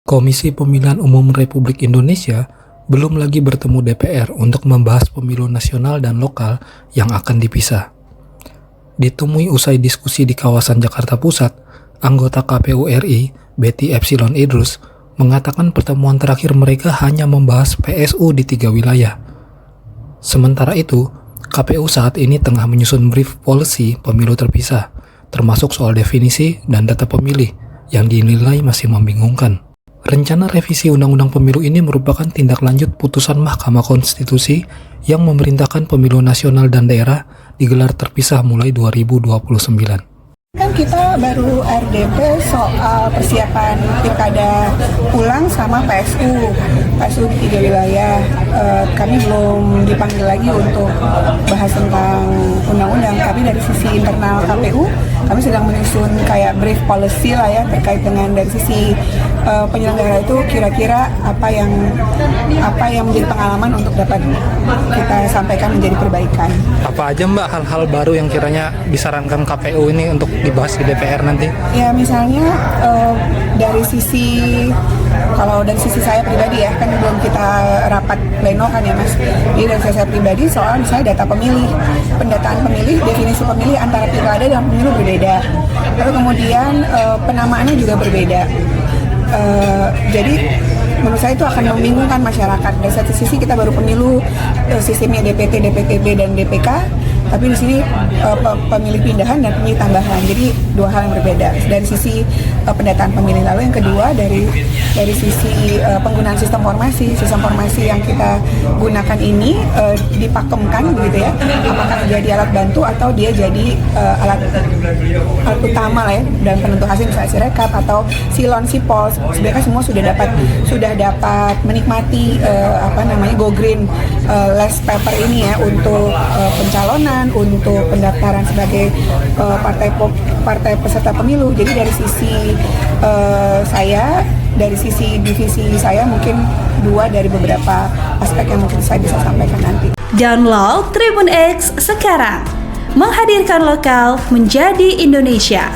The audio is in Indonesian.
Komisi Pemilihan Umum Republik Indonesia belum lagi bertemu DPR untuk membahas pemilu nasional dan lokal yang akan dipisah. Ditemui usai diskusi di kawasan Jakarta Pusat, anggota KPU RI, Betty Epsilon Idrus, mengatakan pertemuan terakhir mereka hanya membahas PSU di 3 wilayah. Sementara itu, KPU saat ini tengah menyusun brief policy pemilu terpisah, termasuk soal definisi dan data pemilih yang dinilai masih membingungkan. Rencana revisi Undang-Undang Pemilu ini merupakan tindak lanjut putusan Mahkamah Konstitusi yang memerintahkan pemilu nasional dan daerah digelar terpisah mulai 2029. Kan kita baru RDP soal persiapan pilkada ulang sama PSU di 3 wilayah. Kami belum dipanggil lagi untuk bahas tentang undang-undang, tapi dari sisi internal KPU kami sedang menyusun kayak brief policy lah ya, terkait dengan dari sisi penyelenggara itu kira-kira apa yang menjadi pengalaman untuk dapat kita sampaikan menjadi perbaikan. Apa aja Mbak hal-hal baru yang kiranya disarankan KPU ini untuk dibahas di DPR nanti? Ya misalnya dari sisi saya pribadi ya, kan belum kita rapat pleno kan ya Mas. Jadi dari saya pribadi soal misalnya data pemilih, pendataan pemilih, definisi pemilih antara pilkada dan pemilu berbeda. Lalu kemudian penamaannya juga berbeda. Jadi menurut saya itu akan membingungkan masyarakat. Dari satu sisi kita baru pemilu sistemnya DPT, DPTB, dan DPK, tapi di sini pemilih pindahan dan pemilih tambahan. Jadi dua hal yang berbeda. Dari sisi pendataan pemilih, lalu yang kedua dari sisi penggunaan sistem formasi yang kita gunakan ini dipakemkan begitu ya. Apakah jadi alat bantu atau dia jadi alat utama lah ya dalam penentu hasil, misalnya Sirekap atau Silon, Sipol. Sebenarnya semua sudah dapat menikmati Go Green last paper ini ya untuk pencalonan, untuk pendaftaran sebagai partai peserta pemilu. Jadi dari sisi dari sisi divisi saya mungkin 2 dari beberapa aspek yang mungkin saya bisa sampaikan nanti. Download Tribun X sekarang, menghadirkan lokal menjadi Indonesia.